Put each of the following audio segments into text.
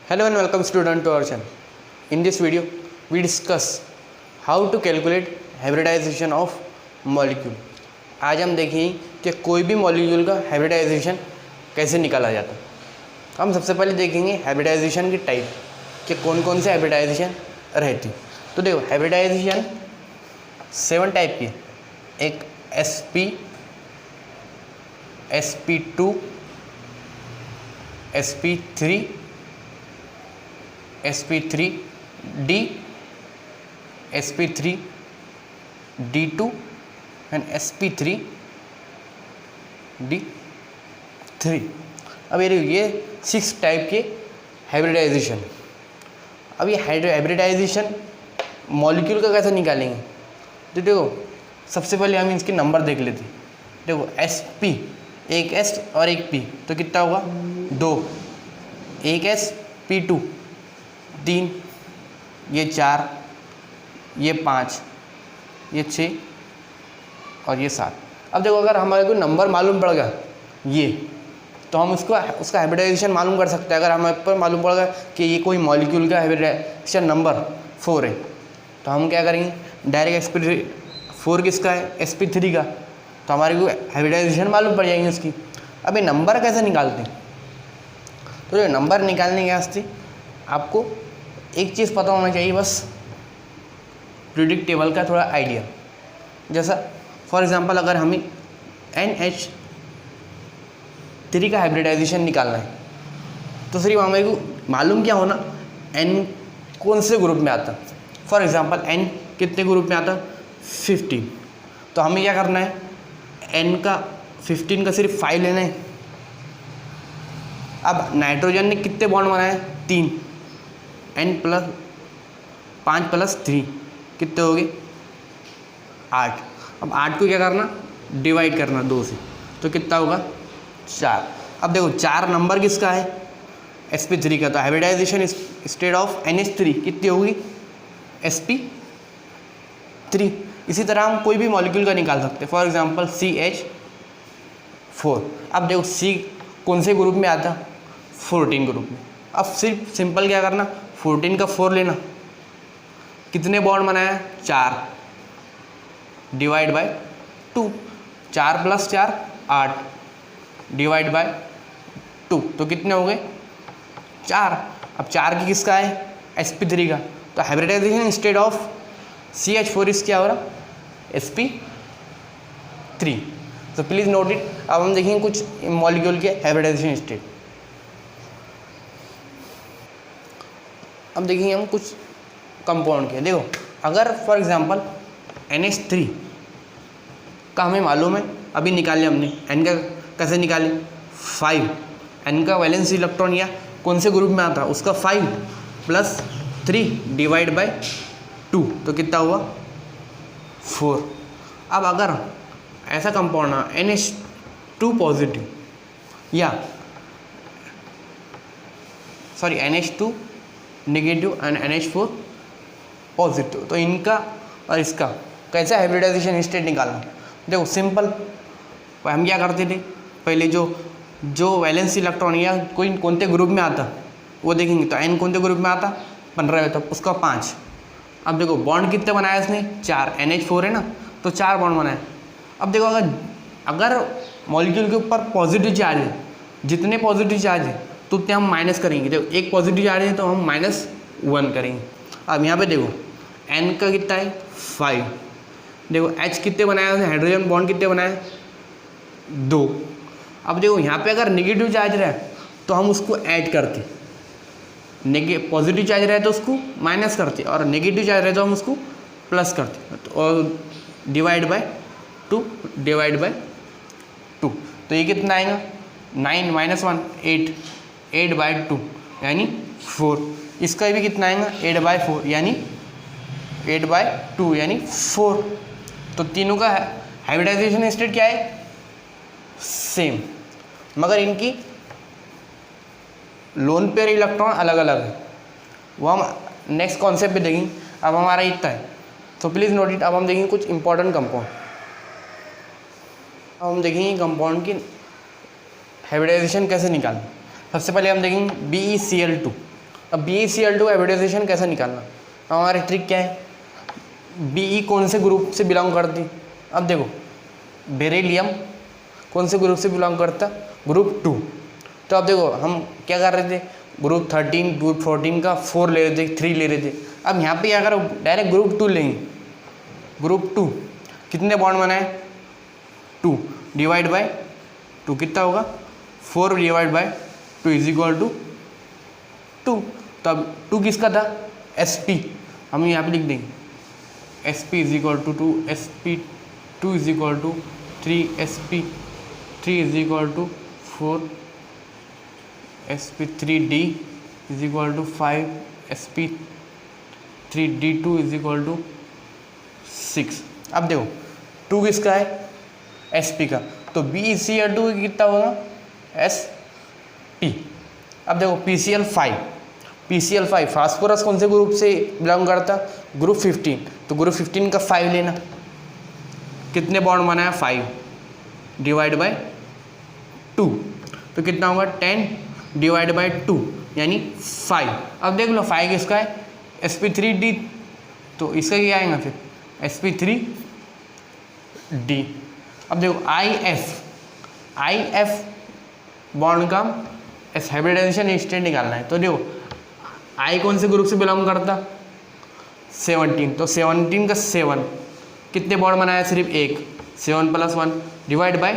Hello and welcome student to our channel. In this video, we discuss how to calculate hybridization of molecule. आज हम देखेंगे कि कोई भी मॉलिक्यूल का हाइब्रिडाइजेशन कैसे निकाला जाता है। हम सबसे पहले देखेंगे हाइब्रिडाइजेशन की टाइप कि कौन कौन से हाइब्रिडाइजेशन रहती। तो देखो हाइब्रिडाइजेशन 7 टाइप की है। एक sp2 sp3 sp3d sp3d2 and sp3d3। अब ये 6 टाइप के हाइब्रिडाइजेशन। अब ये हाइब्रिडाइजेशन मॉलिक्यूल का कैसे निकालेंगे, तो देखो सबसे पहले हम इसके नंबर देख लेते हैं। देखो sp, एक s और एक p, तो कितना होगा 2। एक s p2 3, ये 4, ये 5, ये 6 और ये 7। अब देखो अगर हमारे को नंबर मालूम पड़ गया ये, तो हम उसका हाइब्रिडाइजेशन मालूम कर सकते हैं। अगर हमें पर मालूम पड़ गया कि ये कोई मॉलिक्यूल का हाइब्रिडाइजेशन नंबर 4 है, तो हम क्या करेंगे, डायरेक्ट sp4 किसका है, sp3 का, तो हमारे को हाइब्रिडाइजेशन मालूम पड़ जाएंगे उसकी। अब ये नंबर कैसे निकालते हैं, तो ये नंबर निकालने के वास्ते आपको एक चीज़ पता होना चाहिए, बस पीरियोडिक टेबल का थोड़ा आइडिया। जैसा फॉर एग्जांपल अगर हमें NH3 का हाइब्रिडाइजेशन निकालना है, तो सिर्फ हमें को मालूम क्या होना, N कौन से ग्रुप में आता। फॉर एग्जांपल N कितने ग्रुप में आता, 15। तो हमें क्या करना है, N का 15 का सिर्फ 5 लेना है। अब नाइट्रोजन ने कितने बॉन्ड बनाए, 3, N + 5 + 3 कितने हो गए, 8। अब 8 को क्या करना, डिवाइड करना 2 से, तो कितना होगा 4। अब देखो 4 नंबर किसका है, sp3 का, तो हाइब्रिडाइजेशन स्टेट ऑफ NH3 कितनी होगी, sp3। इसी तरह हम कोई भी मॉलिक्यूल का निकाल सकते हैं। For example CH4। अब देखो C कौन से ग्रुप में आता, 14 ग्रुप में। अब सिर्फ सिंपल क्या करना, 14 का 4 लेना, कितने बॉन्ड बनाया, 4, डिवाइड बाय 2। 4 + 4 8, डिवाइड बाय 2, तो कितने हो गए 4। अब 4 की किसका है, sp3 का, तो हाइब्रिडाइजेशन इंस्टेड ऑफ CH4 क्या हो रहा, sp3। तो प्लीज़ नोट इट। अब हम देखेंगे कुछ मॉलिक्यूल के हाइब्रिडाइजेशन स्टेट। अब देखेंगे हम कुछ कंपाउंड के। देखो अगर फॉर एग्जांपल NH3 का हमें मालूम है, अभी निकाले हमने, N का कैसे निकाले, 5। N का वैलेंस इलेक्ट्रॉन या कौन से ग्रुप में आता, उसका 5 + 3 डिवाइड बाय 2, तो कितना हुआ 4। अब अगर ऐसा कंपाउंड है NH2 पॉजिटिव या NH2 negative and NH4 positive, तो इनका और इसका कैसे हाइब्रिडाइजेशन स्टेट निकालना। देखो सिंपल, हम क्या करते थे, पहले जो वैलेंस इलेक्ट्रॉन या कोई कौन से ग्रुप में आता वो देखेंगे। तो N कौन से ग्रुप में आता, 15 है, तो उसका 5। अब देखो बॉन्ड कितने बनाया इसने, 4, NH4 है ना, तो 4 बॉन्ड बनाए। अब देखो अगर मॉलिक्यूल के ऊपर पॉजिटिव चार्ज है, जितने पॉजिटिव चार्ज है तो उतने हम माइनस करेंगे। देखो एक पॉजिटिव चार्ज है तो हम -1 करेंगे। अब यहाँ पे देखो N का कितना है, 5। देखो H कितने बनाया उसने, हाइड्रोजन बॉन्ड कितने बनाए, 2। अब देखो यहाँ पे अगर नेगेटिव चार्ज रहे तो हम उसको ऐड करते, पॉजिटिव चार्ज रहे तो उसको माइनस करते, और नेगेटिव चार्ज रहे तो हम उसको प्लस करते, और डिवाइड बाय 2 डिवाइड बाय 2। तो ये कितना आएगा, 9 - 1 8, 8/2 यानी 4। इसका भी कितना आएगा, 8/4 यानी 8/2 यानी 4। तो तीनों का हाइब्रिडाइजेशन स्टेट क्या है, सेम, मगर इनकी लोन पेयर इलेक्ट्रॉन अलग अलग है। वो हम नेक्स्ट कॉन्सेप्ट पे देखेंगे। अब हमारा इतना है, तो प्लीज़ नोट इट। अब हम देखेंगे कुछ इंपॉर्टेंट कंपाउंड। अब हम देखेंगे कंपाउंड की हाइब्रिडाइजेशन कैसे निकालना। सबसे पहले हम देखेंगे BeCl2। अब BeCl2 हाइब्रिडाइजेशन कैसे निकालना, हमारी ट्रिक क्या है, Be कौन से ग्रुप से बिलोंग करती, अब देखो बेरिलियम कौन से ग्रुप से बिलोंग करता, ग्रुप 2। तो अब देखो हम क्या कर रहे थे, ग्रुप 13 ग्रुप 14 का 4 ले रहे थे, 3 ले रहे थे। अब यहाँ पे अगर डायरेक्ट ग्रुप 2 लेंगे, ग्रुप 2 कितने बॉन्ड बनाए, 2 डिवाइड बाय 2 कितना होगा, 4 divide by 2 is equal to 2। तब 2 किसका था, sp, हम यहाँ पे लिख देंगे sp is equal to 2, sp2 is equal to 3, sp3 is equal to 4, sp3d is equal to 5, sp3d2 is equal to 6। अब देखो 2 किसका है, sp का, तो BeCl2 कितना होगा, sp। अब देखो PCl5 फास्फोरस कौन से ग्रुप से बिलोंग करता, ग्रुप 15, तो ग्रुप 15 का 5 लेना, कितने बॉन्ड बनाया, 5 डिवाइड बाय 2, तो कितना होगा 10 डिवाइड बाय 2 यानी 5। अब देख लो 5 किसका है, sp3d, तो इसका क्या आएगा फिर sp3d। अब देखो IF बॉन्ड का हाइब्रिडाइजेशन स्टेट निकालना है, तो देखो I कौन से ग्रुप से बिलोंग करता, 17, तो 17 का 7 कितने बॉन्ड बनाया, सिर्फ एक, 7 + 1 डिवाइड बाय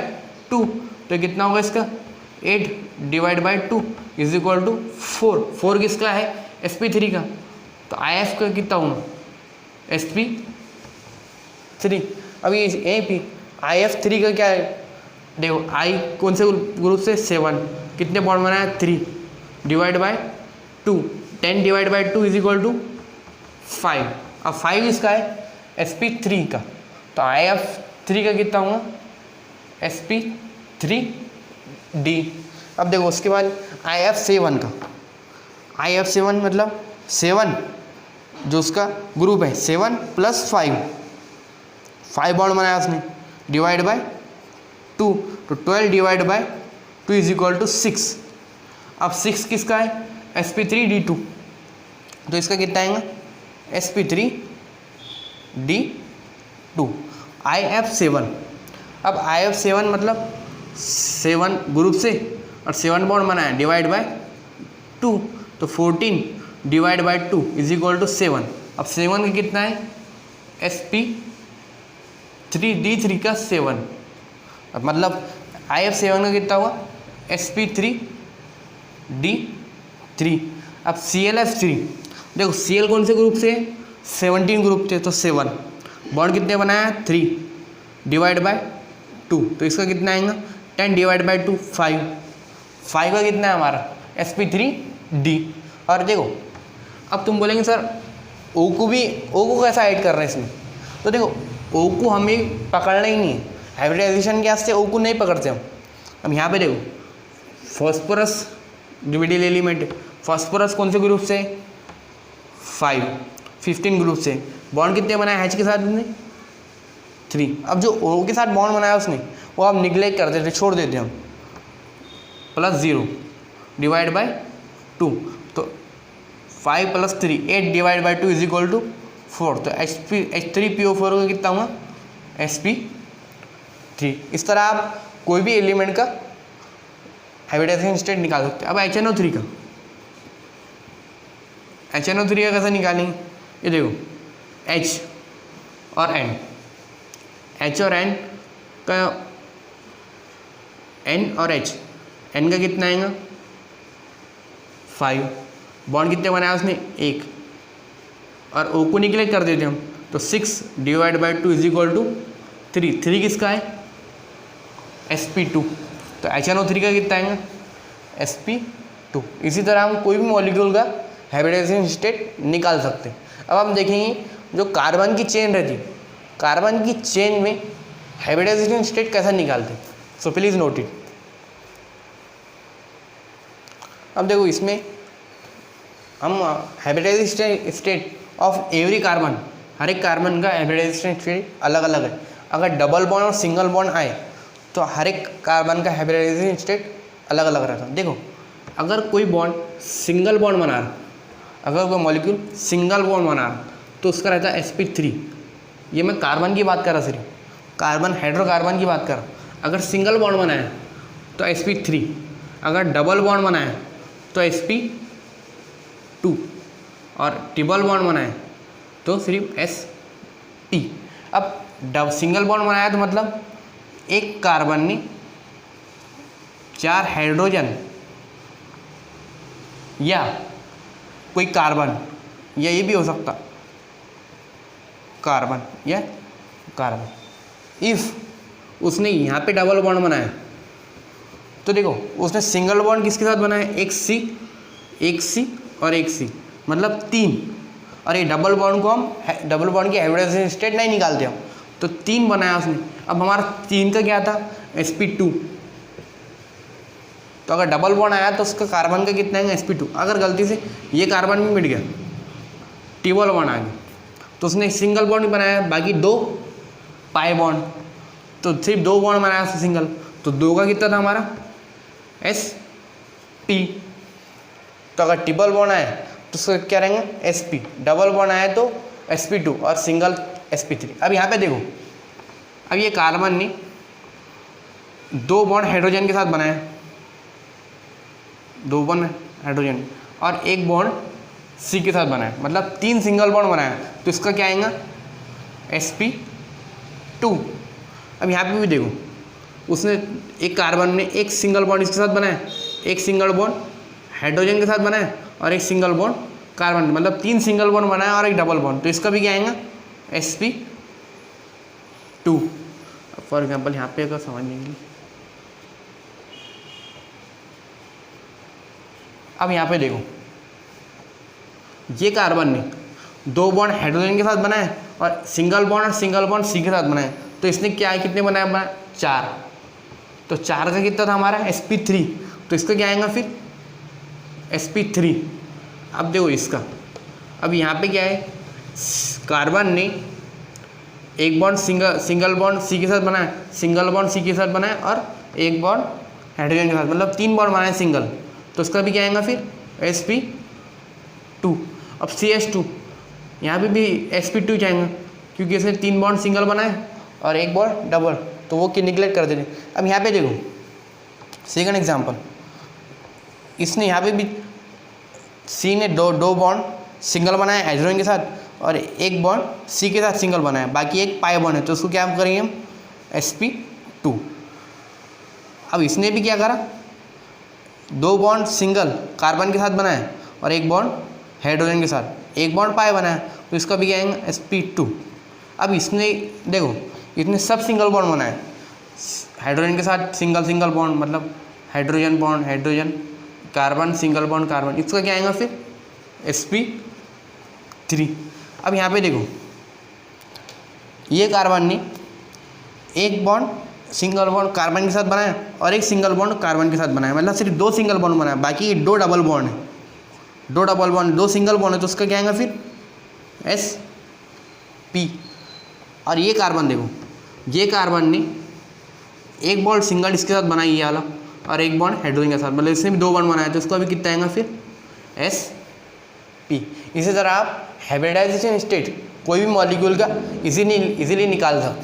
2, तो कितना होगा इसका 8 divide by 2 is equal to 4 किसका है, sp3 का, तो IF का कितना होगा, sp3। अभी AP IF3 का क्या है, देखो I कौन से ग्रुप से, 7 कितने बॉन्ड बनाया, 3 divide by 2, 10 divide by 2 is equal to 5। अब 5 इसका है sp3 का, तो IF3 का कितना होगा, sp3d। अब देखो उसके बाद IF7 का, IF7 मतलब 7 जो उसका ग्रुप है, 7 + 5 बॉन्ड बनाया उसने डिवाइड बाय 2, तो 12 divide by 2 is equal to 6। अब 6 किसका है, sp3d2, तो इसका कितना आएगा, sp3d2। IF7, अब IF7 मतलब 7 ग्रुप से और 7 बॉन्ड बनाया डिवाइड बाय 2, तो 14 divide by 2 is equal to 7। अब 7 का कितना है, sp3d3 का 7, अब मतलब IF7 का कितना हुआ, sp3d3। अब ClF3, देखो Cl कौन से ग्रुप से, 17 ग्रुप थे, तो 7 बॉन्ड कितने बनाया, 3 डिवाइड बाय 2, तो इसका कितना आएगा, 10 डिवाइड बाय 2 5 का कितना है हमारा, sp3d। और देखो अब तुम बोलेंगे सर O को कैसा ऐड कर रहे हैं इसमें, तो देखो O को हमें पकड़ना ही नहीं है, हाइब्रिडाइजेशन के वास्ते O को नहीं पकड़ते हम। अब यहाँ पे देखो फॉस्फोरस डिविडियल एलिमेंट, फॉस्फोरस कौन से ग्रुप से, 15 ग्रुप से, बॉन्ड कितने बनाया H के साथ उसने, 3। अब जो O के साथ बॉन्ड बनाया उसने वो आप निगलेक्ट कर देते, छोड़ देते हम, +0 डिवाइड बाय 2, तो 5 + 3 8 divide by 2 is equal to 4, तो H3PO4 का कितना हुआ, sp3। इस तरह आप कोई भी एलिमेंट का हाइब्रिडाइजेशन स्टेट निकाल सकते हैं। अब HNO3 का कैसे निकालेंगे, ये देखो H और N का N और H, N का कितना आएगा, 5 बॉन्ड कितने बनाया उसने, 1, और O को निगलेक्ट कर देते हम, तो 6 divide by 2 is equal to 3 किसका है, sp2, तो HNO3 का कितना आएगा, sp2। इसी तरह हम कोई भी मॉलिक्यूल का हाइब्रिडाइजेशन स्टेट निकाल सकते हैं। अब हम देखेंगे जो कार्बन की चेन रहती है, कार्बन की चेन में हाइब्रिडाइजेशन स्टेट कैसा निकालते हैं, सो प्लीज़ नोट इट। अब देखो इसमें हम hybridization state of every carbon, हर एक कार्बन का हाइब्रिडाइजेशन स्टेट अलग अलग है। अगर डबल बॉन्ड और सिंगल बॉन्ड आए तो हर एक कार्बन का हाइब्रिडाइजेशन स्टेट अलग अलग रहता है। देखो अगर कोई बॉन्ड सिंगल बॉन्ड बना रहा अगर कोई मॉलिक्यूल सिंगल बॉन्ड बना रहा तो उसका रहता है sp3। ये मैं कार्बन की बात कर रहा, सिर्फ कार्बन हाइड्रोकार्बन की बात कर रहा। अगर सिंगल बॉन्ड बनाए तो sp3, अगर डबल बॉन्ड बनाए तो sp2, और ट्रिपल बॉन्ड बनाए तो सिर्फ sp। अब सिंगल बॉन्ड बनाया तो मतलब एक कार्बन ने 4 हाइड्रोजन या कोई कार्बन, या ये भी हो सकता कार्बन या कार्बन। इफ़ उसने यहाँ पे डबल बॉन्ड बनाया तो देखो उसने सिंगल बॉन्ड किसके साथ बनाया, एक सी और एक सी, मतलब 3। और ये डबल बॉन्ड को हम डबल बॉन्ड की हाइब्रिडाइजेशन स्टेट नहीं निकालते हम, तो 3 बनाया उसने। अब हमारा 3 का क्या था, sp2। तो अगर डबल बॉन्ड आया तो उसका कार्बन का कितना है, sp2। अगर गलती से ये कार्बन भी मिट गया, ट्रिपल बॉन्ड आ गया, तो उसने सिंगल बॉन्ड बनाया, बाकी 2 पाई बॉन्ड, तो सिर्फ 2 बॉन्ड बनाया उसने सिंगल, तो 2 का कितना था हमारा, sp। तो अगर ट्रिपल बॉन्ड आए तो उसका क्या रहेंगे, sp। डबल बॉन्ड आए तो sp2 और सिंगल sp3। अब यहाँ पे देखो, अब ये कार्बन ने 2 बॉन्ड हाइड्रोजन के साथ बनाया, 2 बॉन्ड हाइड्रोजन और 1 बॉन्ड सी के साथ बनाया, मतलब 3 सिंगल बॉन्ड बनाया, तो इसका क्या आएगा, sp2। अब यहाँ पे भी देखो, उसने एक कार्बन ने एक सिंगल बॉन्ड इसके साथ बनाया, एक सिंगल बॉन्ड हाइड्रोजन के साथ बनाया और एक सिंगल बॉन्ड कार्बन, मतलब 3 सिंगल बॉन्ड बनाया और एक डबल बॉन्ड, तो इसका भी क्या आएगा, sp2। फॉर एग्जांपल यहाँ पे अगर समझ लेंगे, अब यहाँ पे देखो ये कार्बन ने 2 बॉन्ड हाइड्रोजन के साथ बनाए और सिंगल बॉन्ड सी के साथ बनाए, तो इसने क्या कितने बनाया, 4। तो 4 का कितना था हमारा, sp3, तो इसका क्या आएगा फिर, sp3। अब देखो इसका, अब यहाँ पे क्या है, कार्बन ने एक बॉन्ड सिंगल बॉन्ड सी के साथ बनाया, सिंगल बॉन्ड सी के साथ बनाया और एक बॉन्ड हाइड्रोजन के साथ, मतलब 3 बॉन्ड बनाए सिंगल, तो इसका भी क्या आएगा फिर, sp2। अब CH2, यहाँ पे भी sp2 जाएगा, क्योंकि इसने 3 बॉन्ड सिंगल बनाए और एक बॉन्ड डबल, तो वो कि निगलेक्ट कर देते। अब यहाँ पे देखो सेकंड एग्जांपल, इसने यहाँ पे भी सी ने दो बॉन्ड सिंगल बनाया हाइड्रोजन के साथ और एक बॉन्ड सी के साथ सिंगल बनाया, बाकी एक पाई बॉन्ड है, तो उसको क्या करेंगे हम, sp2। अब इसने भी क्या करा, 2 बॉन्ड सिंगल कार्बन के साथ बनाया और एक बॉन्ड हाइड्रोजन के साथ, एक बॉन्ड पाई बनाया, तो इसका भी क्या आएगा, sp2। अब इसने देखो, इसने सब सिंगल बॉन्ड बनाए, हाइड्रोजन के साथ सिंगल बॉन्ड, मतलब hydrogen bond hydrogen, carbon single bond carbon, इसका क्या आएगा फिर, sp3। अब यहाँ पे देखो ये कार्बन ने एक बॉन्ड सिंगल बॉन्ड कार्बन के साथ बनाया और एक सिंगल बॉन्ड कार्बन के साथ बनाया, मतलब सिर्फ 2 सिंगल बॉन्ड बनाया, बाकी 2 डबल बॉन्ड है, 2 डबल बॉन्ड 2 सिंगल बॉन्ड है, तो उसका क्या आएगा फिर, sp। और ये कार्बन देखो, ये कार्बन ने एक बॉन्ड सिंगल इसके साथ बनाई ये वाला और एक बॉन्ड हाइड्रोजन के साथ, मतलब इसने भी 2 बॉन्ड बनाया, तो उसका भी कितना आएगा फिर, sp। इसी तरह आप हाइब्रिडाइजेशन स्टेट कोई भी मॉलिक्यूल का इजीली निकाल सकते हैं।